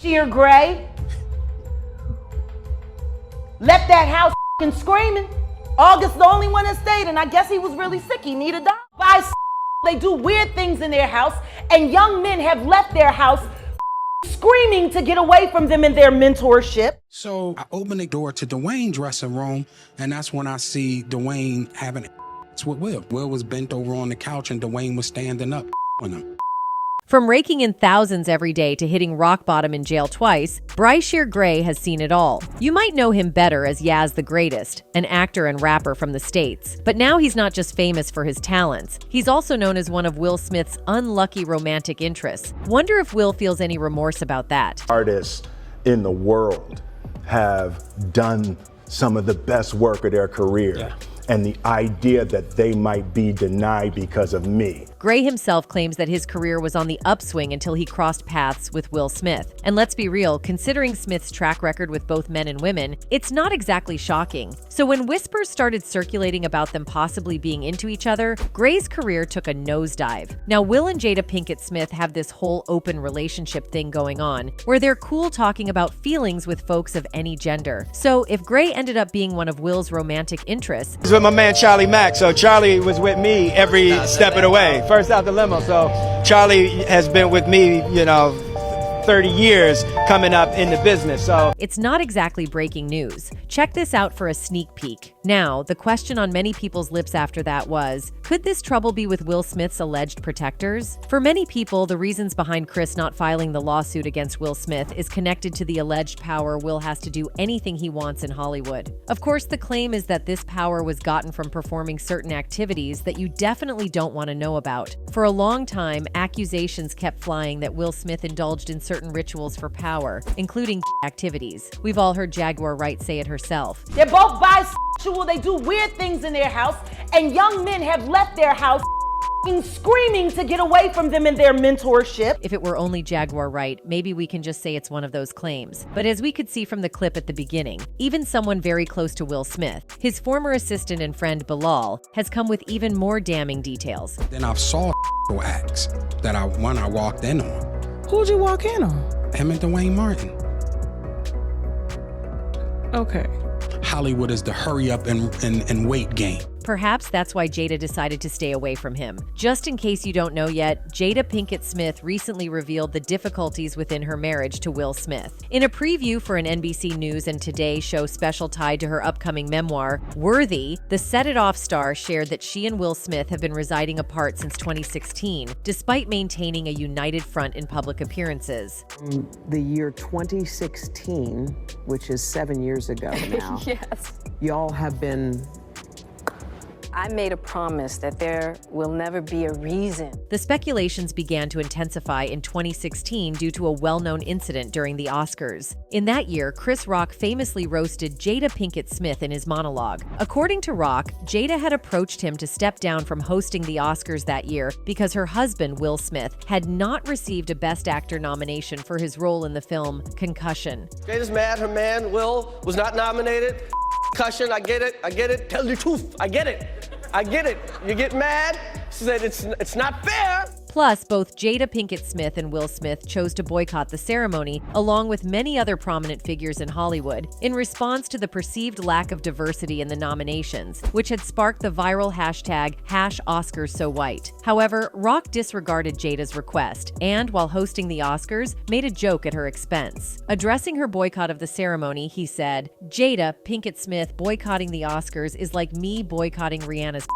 Bryshere Gray left that house screaming. August the only one that stayed, and I guess he was really sick. He needed a dog. They do weird things in their house, and young men have left their house screaming to get away from them in their mentorship. So I opened the door to Dwayne's dressing room, and that's when I see Dwayne having it's with Will. Will was bent over on the couch, and Dwayne was standing up on him. From raking in thousands every day to hitting rock bottom in jail twice, Bryshere Gray has seen it all. You might know him better as Yaz the Greatest, an actor and rapper from the States. But now he's not just famous for his talents. He's also known as one of Will Smith's unlucky romantic interests. Wonder if Will feels any remorse about that. Artists in the world have done some of the best work of their career. Yeah. And the idea that they might be denied because of me. Gray himself claims that his career was on the upswing until he crossed paths with Will Smith. And let's be real, considering Smith's track record with both men and women, it's not exactly shocking. So when whispers started circulating about them possibly being into each other, Gray's career took a nosedive. Now, Will and Jada Pinkett Smith have this whole open relationship thing going on, where they're cool talking about feelings with folks of any gender. So if Gray ended up being one of Will's romantic interests, with my man Charlie Mack, so Charlie was with me every step of the way, first out the limo. So Charlie has been with me, 30 years coming up in the business. So it's not exactly breaking news. Check this out for a sneak peek. Now, the question on many people's lips after that was, could this trouble be with Will Smith's alleged protectors? For many people, the reasons behind Chris not filing the lawsuit against Will Smith is connected to the alleged power Will has to do anything he wants in Hollywood. Of course, the claim is that this power was gotten from performing certain activities that you definitely don't want to know about. For a long time, accusations kept flying that Will Smith indulged in certain rituals for power, including activities. We've all heard Jaguar Wright say it herself. They're both bisexual, they do weird things in their house, and young men have left their house screaming to get away from them in their mentorship. If it were only Jaguar Wright, maybe we can just say it's one of those claims. But as we could see from the clip at the beginning, even someone very close to Will Smith, his former assistant and friend Bilal, has come with even more damning details. Then I saw acts that I walked in on. Who'd you walk in on? Him and Dwayne Martin. Okay. Hollywood is the hurry up and wait game. Perhaps that's why Jada decided to stay away from him. Just in case you don't know yet, Jada Pinkett Smith recently revealed the difficulties within her marriage to Will Smith. In a preview for an NBC News and Today show special tied to her upcoming memoir, Worthy, the Set It Off star shared that she and Will Smith have been residing apart since 2016, despite maintaining a united front in public appearances. The year 2016, which is 7 years ago now, yes. Y'all have been... I made a promise that there will never be a reason. The speculations began to intensify in 2016 due to a well-known incident during the Oscars. In that year, Chris Rock famously roasted Jada Pinkett Smith in his monologue. According to Rock, Jada had approached him to step down from hosting the Oscars that year because her husband, Will Smith, had not received a Best Actor nomination for his role in the film Concussion. Jada's mad her man, Will, was not nominated. Concussion, I get it. Tell the truth, I get it. You get mad? She said it's not fair. Plus, both Jada Pinkett Smith and Will Smith chose to boycott the ceremony, along with many other prominent figures in Hollywood, in response to the perceived lack of diversity in the nominations, which had sparked the viral hashtag #OscarsSoWhite. However, Rock disregarded Jada's request, and while hosting the Oscars, made a joke at her expense. Addressing her boycott of the ceremony, he said, "Jada Pinkett Smith boycotting the Oscars is like me boycotting Rihanna's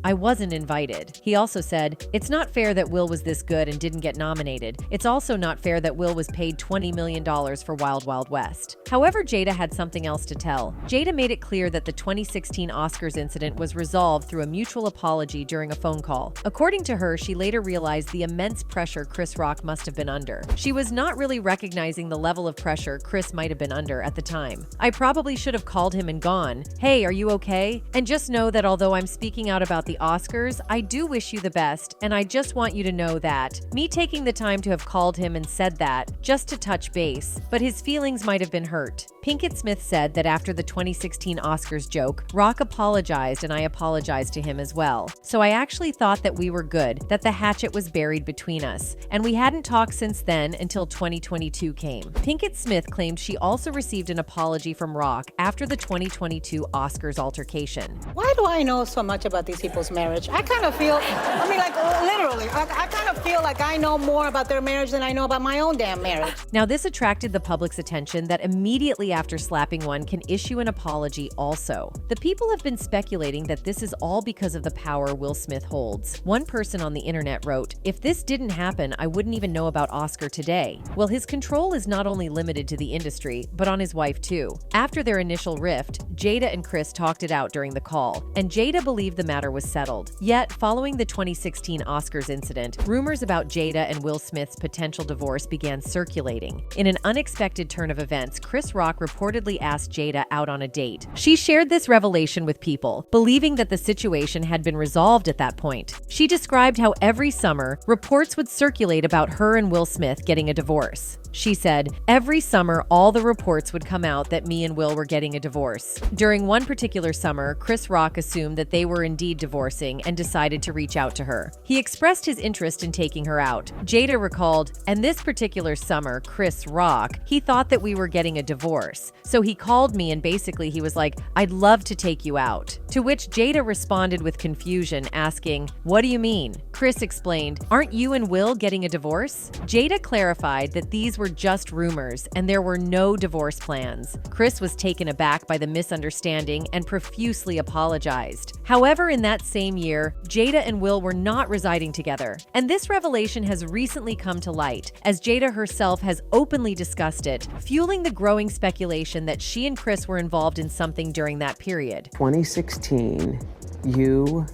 I wasn't invited." He also said, "It's not fair that Will was this good and didn't get nominated. It's also not fair that Will was paid $20 million for Wild Wild West." However, Jada had something else to tell. Jada made it clear that the 2016 Oscars incident was resolved through a mutual apology during a phone call. According to her, she later realized the immense pressure Chris Rock must have been under. She was not really recognizing the level of pressure Chris might have been under at the time. "I probably should have called him and gone, 'Hey, are you okay?' And just know that although I'm speaking out about the Oscars, I do wish you the best, and I just want you to know that me taking the time to have called him and said that just to touch base, but his feelings might have been hurt." Pinkett Smith said that after the 2016 Oscars joke, Rock apologized and I apologized to him as well. So I actually thought that we were good, that the hatchet was buried between us, and we hadn't talked since then until 2022 came. Pinkett Smith claimed she also received an apology from Rock after the 2022 Oscars altercation. Why do I know so much about these people's marriage? I kind of feel, literally, I kind of feel like I know more about their marriage than I know about my own damn marriage. Now, this attracted the public's attention that immediately after slapping one can issue an apology also. The people have been speculating that this is all because of the power Will Smith holds. One person on the internet wrote, "If this didn't happen, I wouldn't even know about Oscar today." Well, his control is not only limited to the industry, but on his wife too. After their initial rift, Jada and Chris talked it out during the call, and Jada believed the matter was settled. Yet, following the 2016 Oscars incident, rumors about Jada and Will Smith's potential divorce began circulating. In an unexpected turn of events, Chris Rock reportedly asked Jada out on a date. She shared this revelation with people, believing that the situation had been resolved at that point. She described how every summer, reports would circulate about her and Will Smith getting a divorce. She said, "Every summer, all the reports would come out that me and Will were getting a divorce. During one particular summer, Chris Rock assumed that they were indeed divorcing and decided to reach out to her. He expressed his interest in taking her out." Jada recalled, "And this particular summer, Chris Rock, he thought that we were getting a divorce. So he called me and basically he was like, 'I'd love to take you out.'" To which Jada responded with confusion, asking, "What do you mean?" Chris explained, "Aren't you and Will getting a divorce?" Jada clarified that these were just rumors and there were no divorce plans. Chris was taken aback by the misunderstanding and profusely apologized. However, in that same year, Jada and Will were not residing together. And this revelation has recently come to light, as Jada herself has openly discussed it, fueling the growing speculation that she and Chris were involved in something during that period. 2016, you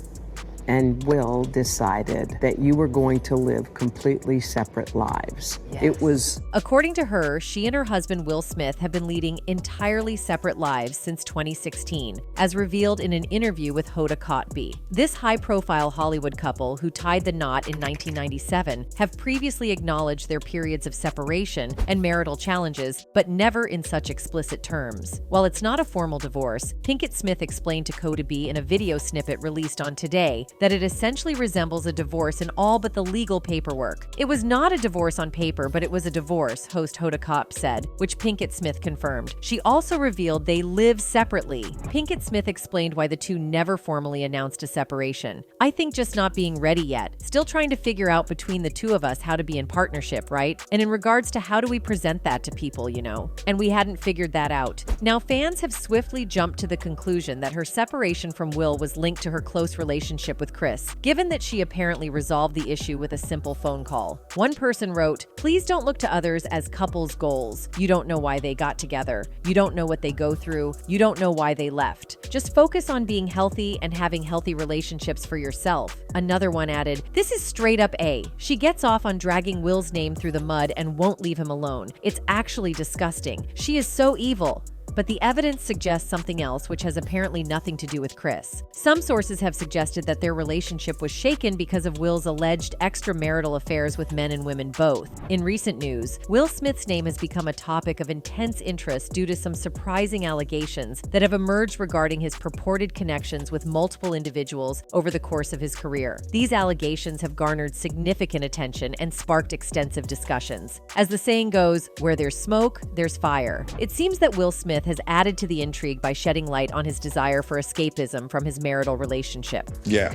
and Will decided that you were going to live completely separate lives. Yes. It was... According to her, she and her husband Will Smith have been leading entirely separate lives since 2016, as revealed in an interview with Hoda Kotb. This high-profile Hollywood couple, who tied the knot in 1997, have previously acknowledged their periods of separation and marital challenges, but never in such explicit terms. While it's not a formal divorce, Pinkett Smith explained to Kotb in a video snippet released on Today that it essentially resembles a divorce in all but the legal paperwork. "It was not a divorce on paper, but it was a divorce," host Hoda Kotb said, which Pinkett Smith confirmed. She also revealed they live separately. Pinkett Smith explained why the two never formally announced a separation. "I think just not being ready yet. Still trying to figure out between the two of us how to be in partnership, right? And in regards to how do we present that to people, you know? And we hadn't figured that out." Now, fans have swiftly jumped to the conclusion that her separation from Will was linked to her close relationship with Chris, given that she apparently resolved the issue with a simple phone call. One person wrote, "Please don't look to others as couples' goals. You don't know why they got together. You don't know what they go through. You don't know why they left. Just focus on being healthy and having healthy relationships for yourself." Another one added, "This is straight up A. She gets off on dragging Will's name through the mud and won't leave him alone. It's actually disgusting. She is so evil." But the evidence suggests something else, which has apparently nothing to do with Chris. Some sources have suggested that their relationship was shaken because of Will's alleged extramarital affairs with men and women both. In recent news, Will Smith's name has become a topic of intense interest due to some surprising allegations that have emerged regarding his purported connections with multiple individuals over the course of his career. These allegations have garnered significant attention and sparked extensive discussions. As the saying goes, where there's smoke, there's fire. It seems that Will Smith has added to the intrigue by shedding light on his desire for escapism from his marital relationship. Yeah.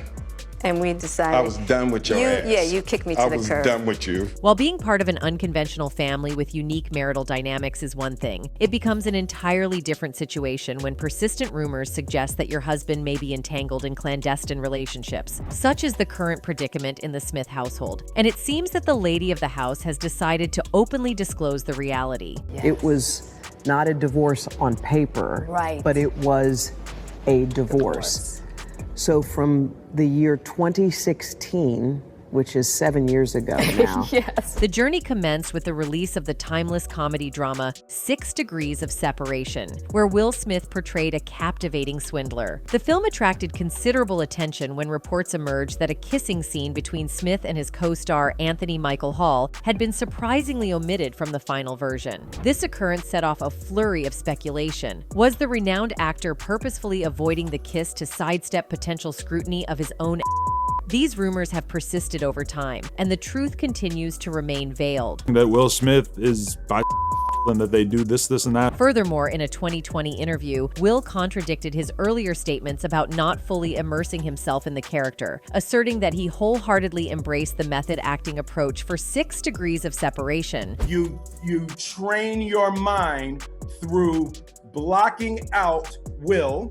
And we decided... I was done with your ass. Yeah, you kicked me to the curb. I was done with you. While being part of an unconventional family with unique marital dynamics is one thing, it becomes an entirely different situation when persistent rumors suggest that your husband may be entangled in clandestine relationships. Such is the current predicament in the Smith household. And it seems that the lady of the house has decided to openly disclose the reality. Yes. It was not a divorce on paper, right, but it was a divorce. So from the year 2016 which is 7 years ago now. Yes. The journey commenced with the release of the timeless comedy drama 6 Degrees of Separation, where Will Smith portrayed a captivating swindler. The film attracted considerable attention when reports emerged that a kissing scene between Smith and his co-star Anthony Michael Hall had been surprisingly omitted from the final version. This occurrence set off a flurry of speculation. Was the renowned actor purposefully avoiding the kiss to sidestep potential scrutiny of his own? These rumors have persisted over time, and the truth continues to remain veiled. That Will Smith is bi and that they do this, and that. Furthermore, in a 2020 interview, Will contradicted his earlier statements about not fully immersing himself in the character, asserting that he wholeheartedly embraced the method acting approach for 6 Degrees of Separation. You train your mind through blocking out Will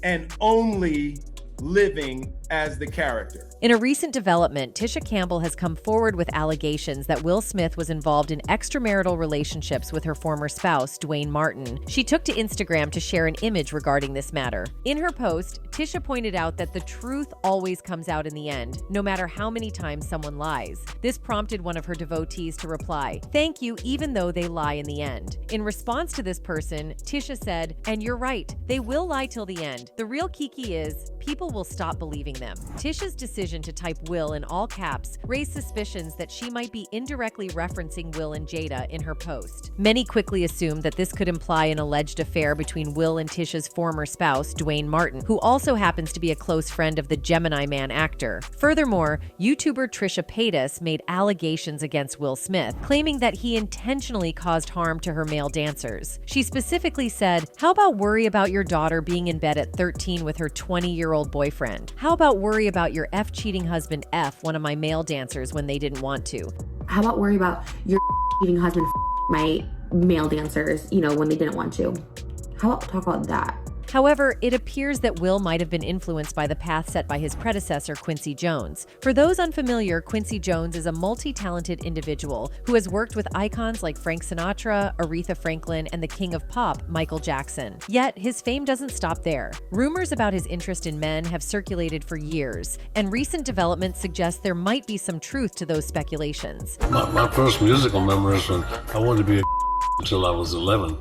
and only living as the character. In a recent development, Tisha Campbell has come forward with allegations that Will Smith was involved in extramarital relationships with her former spouse, Dwayne Martin. She took to Instagram to share an image regarding this matter. In her post, Tisha pointed out that the truth always comes out in the end, no matter how many times someone lies. This prompted one of her devotees to reply, "Thank you, even though they lie in the end." In response to this person, Tisha said, "And you're right, they will lie till the end. The real kiki is, people will stop believing them." Tisha's decision to type Will in all caps raised suspicions that she might be indirectly referencing Will and Jada in her post. Many quickly assumed that this could imply an alleged affair between Will and Tisha's former spouse, Dwayne Martin, who also happens to be a close friend of the Gemini Man actor. Furthermore, YouTuber Trisha Paytas made allegations against Will Smith, claiming that he intentionally caused harm to her male dancers. She specifically said, "How about worry about your daughter being in bed at 13 with her 20-year-old boyfriend? How about worry about your cheating husband one of my male dancers when they didn't want to? How about worry about your cheating husband my male dancers, when they didn't want to? How about talk about that?" However, it appears that Will might have been influenced by the path set by his predecessor, Quincy Jones. For those unfamiliar, Quincy Jones is a multi-talented individual who has worked with icons like Frank Sinatra, Aretha Franklin, and the king of pop, Michael Jackson. Yet, his fame doesn't stop there. Rumors about his interest in men have circulated for years, and recent developments suggest there might be some truth to those speculations. My first musical memories when I wanted to be a until I was 11.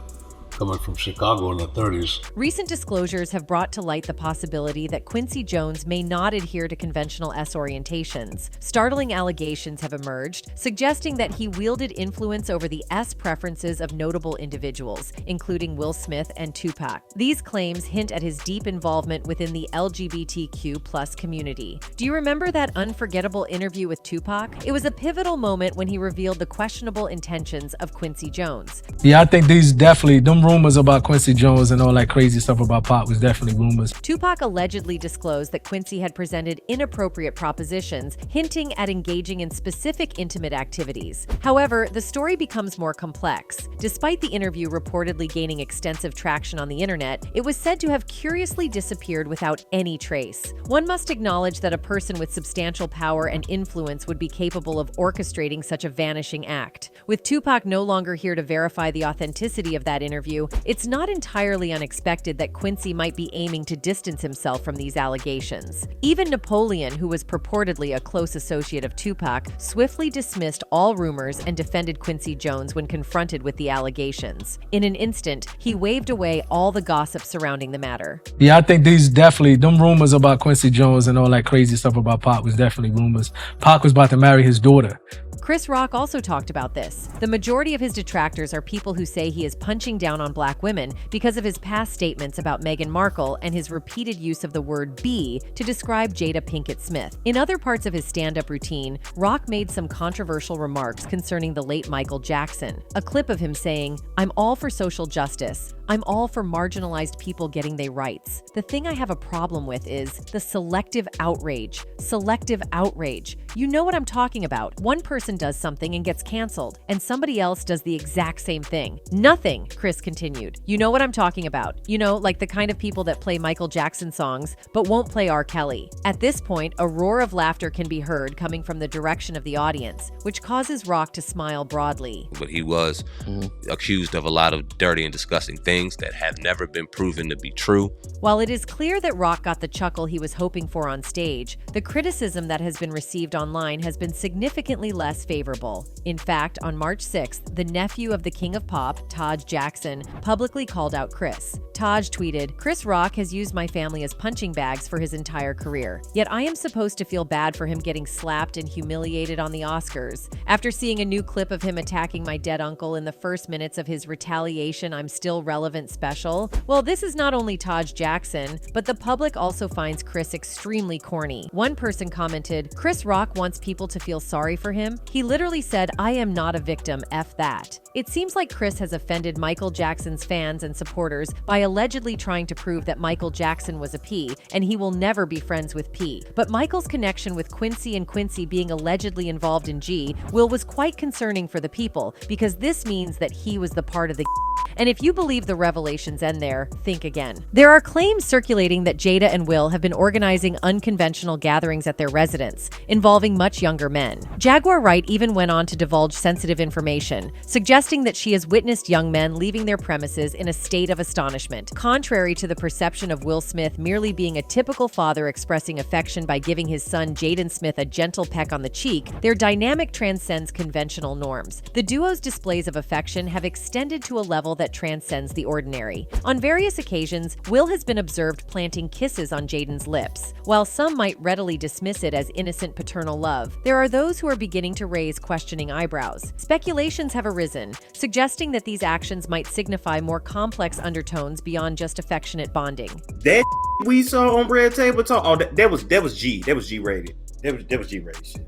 Coming from Chicago in the 30s. Recent disclosures have brought to light the possibility that Quincy Jones may not adhere to conventional S orientations. Startling allegations have emerged, suggesting that he wielded influence over the S preferences of notable individuals, including Will Smith and Tupac. These claims hint at his deep involvement within the LGBTQ+ community. Do you remember that unforgettable interview with Tupac? It was a pivotal moment when he revealed the questionable intentions of Quincy Jones. Yeah, I think these definitely, them rumors about Quincy Jones and all that crazy stuff about Pop was definitely rumors. Tupac allegedly disclosed that Quincy had presented inappropriate propositions, hinting at engaging in specific intimate activities. However, the story becomes more complex. Despite the interview reportedly gaining extensive traction on the internet, it was said to have curiously disappeared without any trace. One must acknowledge that a person with substantial power and influence would be capable of orchestrating such a vanishing act. With Tupac no longer here to verify the authenticity of that interview, it's not entirely unexpected that Quincy might be aiming to distance himself from these allegations. Even Napoleon, who was purportedly a close associate of Tupac, swiftly dismissed all rumors and defended Quincy Jones when confronted with the allegations. In an instant, he waved away all the gossip surrounding the matter. Yeah, I think these definitely, them rumors about Quincy Jones and all that crazy stuff about Pop was definitely rumors. Pac was about to marry his daughter. Chris Rock also talked about this. The majority of his detractors are people who say he is punching down on black women because of his past statements about Meghan Markle and his repeated use of the word B to describe Jada Pinkett Smith. In other parts of his stand-up routine, Rock made some controversial remarks concerning the late Michael Jackson. A clip of him saying, "I'm all for social justice. I'm all for marginalized people getting their rights. The thing I have a problem with is the selective outrage. Selective outrage. You know what I'm talking about. One person does something and gets canceled, and somebody else does the exact same thing. Nothing," Chris continued. "You know what I'm talking about. You know, like the kind of people that play Michael Jackson songs, but won't play R. Kelly." At this point, a roar of laughter can be heard coming from the direction of the audience, which causes Rock to smile broadly. But he was accused of a lot of dirty and disgusting things. things that have never been proven to be true. While it is clear that Rock got the chuckle he was hoping for on stage, the criticism that has been received online has been significantly less favorable. In fact, on March 6th, the nephew of the King of Pop, Taj Jackson, publicly called out Chris. Taj tweeted, "Chris Rock has used my family as punching bags for his entire career. Yet I am supposed to feel bad for him getting slapped and humiliated on the Oscars. After seeing a new clip of him attacking my dead uncle in the first minutes of his Retaliation I'm Still Relevant special, well, this is not only Taj Jackson, but the public also finds Chris extremely corny." One person commented, "Chris Rock wants people to feel sorry for him. He literally said, 'I am not a victim, F that.'" It seems like Chris has offended Michael Jackson's fans and supporters by allegedly trying to prove that Michael Jackson was a P, and he will never be friends with P. But Michael's connection with Quincy and Quincy being allegedly involved in G, Will was quite concerning for the people, because this means that he was the part of the and if you believe the revelations end there, think again. There are claims circulating that Jada and Will have been organizing unconventional gatherings at their residence, involving much younger men. Jaguar Wright even went on to divulge sensitive information, suggesting that she has witnessed young men leaving their premises in a state of astonishment. Contrary to the perception of Will Smith merely being a typical father expressing affection by giving his son Jaden Smith a gentle peck on the cheek, their dynamic transcends conventional norms. The duo's displays of affection have extended to a level that transcends the ordinary. On various occasions, Will has been observed planting kisses on Jaden's lips. While some might readily dismiss it as innocent paternal love, there are those who are beginning to raise questioning eyebrows. Speculations have arisen, suggesting that these actions might signify more complex undertones beyond just affectionate bonding. That we saw on Red Table Talk, oh, that was G. That was G-rated. That was G-rated shit.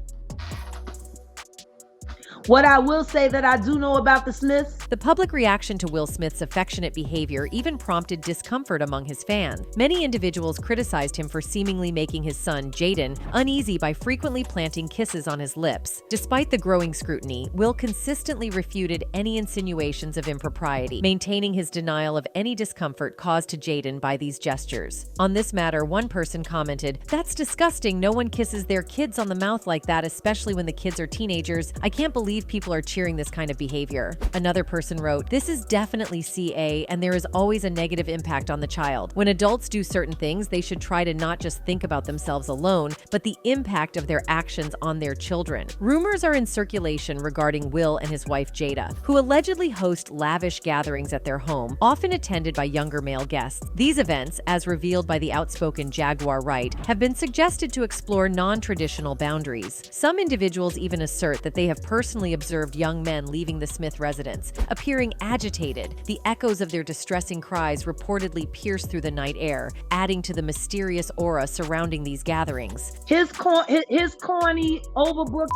What I will say that I do know about the Smiths. The public reaction to Will Smith's affectionate behavior even prompted discomfort among his fans. Many individuals criticized him for seemingly making his son, Jaden, uneasy by frequently planting kisses on his lips. Despite the growing scrutiny, Will consistently refuted any insinuations of impropriety, maintaining his denial of any discomfort caused to Jaden by these gestures. On this matter, one person commented, "That's disgusting. No one kisses their kids on the mouth like that, especially when the kids are teenagers. I can't believe people are cheering this kind of behavior." Another person wrote, "This is definitely CA, and there is always a negative impact on the child. When adults do certain things, they should try to not just think about themselves alone, but the impact of their actions on their children." Rumors are in circulation regarding Will and his wife Jada, who allegedly host lavish gatherings at their home, often attended by younger male guests. These events, as revealed by the outspoken Jaguar Wright, have been suggested to explore non-traditional boundaries. Some individuals even assert that they have personally observed young men leaving the Smith residence, appearing agitated. The echoes of their distressing cries reportedly pierce through the night air, adding to the mysterious aura surrounding these gatherings. His corny, overbooked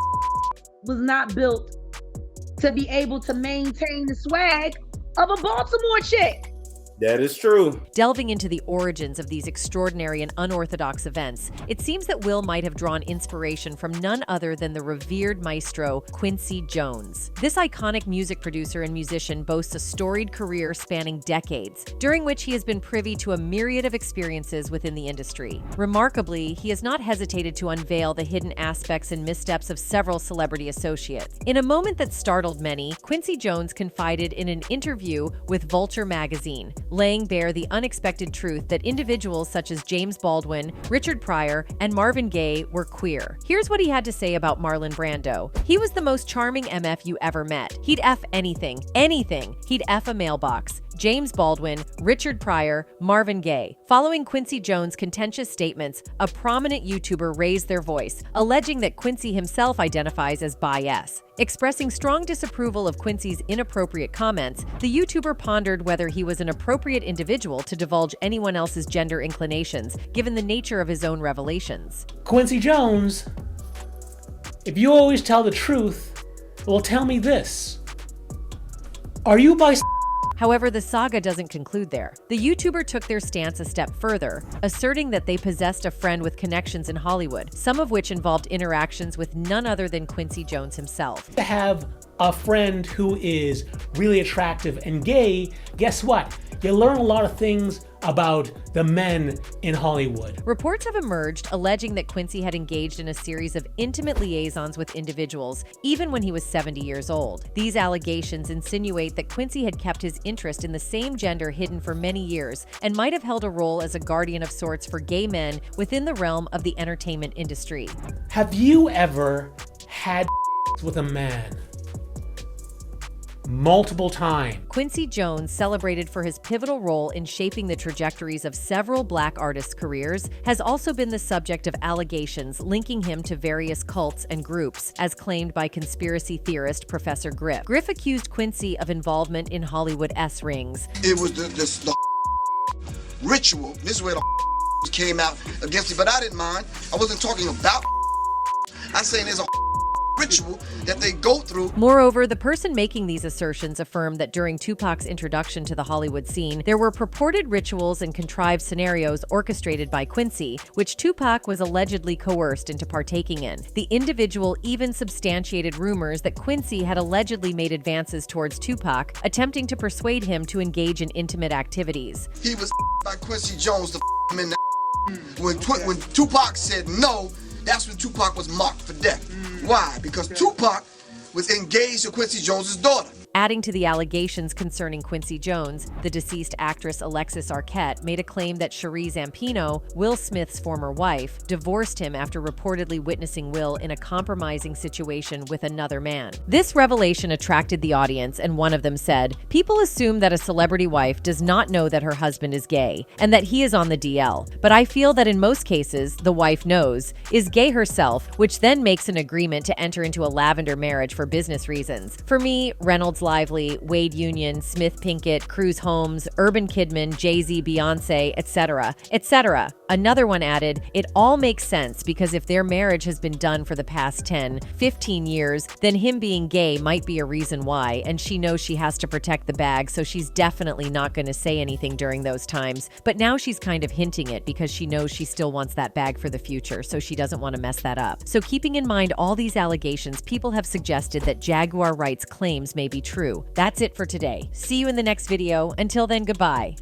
was not built to be able to maintain the swag of a Baltimore chick. That is true. Delving into the origins of these extraordinary and unorthodox events, it seems that Will might have drawn inspiration from none other than the revered maestro Quincy Jones. This iconic music producer and musician boasts a storied career spanning decades, during which he has been privy to a myriad of experiences within the industry. Remarkably, he has not hesitated to unveil the hidden aspects and missteps of several celebrity associates. In a moment that startled many, Quincy Jones confided in an interview with Vulture magazine, laying bare the unexpected truth that individuals such as James Baldwin, Richard Pryor, and Marvin Gaye were queer. Here's what he had to say about Marlon Brando. "He was the most charming MF you ever met. He'd F anything. He'd F a mailbox. James Baldwin, Richard Pryor, Marvin Gaye." Following Quincy Jones' contentious statements, a prominent YouTuber raised their voice, alleging that Quincy himself identifies as bi-S. Expressing strong disapproval of Quincy's inappropriate comments, the YouTuber pondered whether he was an appropriate individual to divulge anyone else's gender inclinations, given the nature of his own revelations. Quincy Jones, if you always tell the truth, well, tell me this. Are you bisexual? However, the saga doesn't conclude there. The YouTuber took their stance a step further, asserting that they possessed a friend with connections in Hollywood, some of which involved interactions with none other than Quincy Jones himself. To have a friend who is really attractive and gay, guess what? You learn a lot of things about the men in Hollywood. Reports have emerged alleging that Quincy had engaged in a series of intimate liaisons with individuals, even when he was 70 years old. These allegations insinuate that Quincy had kept his interest in the same gender hidden for many years and might have held a role as a guardian of sorts for gay men within the realm of the entertainment industry. Have you ever had with a man? Multiple times. Quincy Jones, celebrated for his pivotal role in shaping the trajectories of several Black artists' careers, has also been the subject of allegations linking him to various cults and groups, as claimed by conspiracy theorist Professor Griff. Griff accused Quincy of involvement in Hollywood S-rings. It was the ritual. This is where the came out against it, but I didn't mind. I wasn't talking about I'm saying there's a ritual that they go through. Moreover, the person making these assertions affirmed that during Tupac's introduction to the Hollywood scene, there were purported rituals and contrived scenarios orchestrated by Quincy, which Tupac was allegedly coerced into partaking in. The individual even substantiated rumors that Quincy had allegedly made advances towards Tupac, attempting to persuade him to engage in intimate activities. He was by Quincy Jones to him in the when Tupac said no, that's when Tupac was marked for death. Why? Because Tupac was engaged to Quincy Jones's daughter. Adding to the allegations concerning Quincy Jones, the deceased actress Alexis Arquette made a claim that Cherie Zampino, Will Smith's former wife, divorced him after reportedly witnessing Will in a compromising situation with another man. This revelation attracted the audience, and one of them said, "People assume that a celebrity wife does not know that her husband is gay and that he is on the DL. But I feel that in most cases, the wife knows, is gay herself, which then makes an agreement to enter into a lavender marriage for business reasons. For me, Reynolds Lively, Wade Union, Smith Pinkett, Cruz Holmes, Urban Kidman, Jay-Z, Beyonce, etc., etc." Another one added, "It all makes sense because if their marriage has been done for the past 10, 15 years, then him being gay might be a reason why, and she knows she has to protect the bag, so she's definitely not going to say anything during those times. But now she's kind of hinting it because she knows she still wants that bag for the future, so she doesn't want to mess that up." So keeping in mind all these allegations, people have suggested that Jaguar Wright's claims may be true. That's it for today. See you in the next video. Until then, goodbye.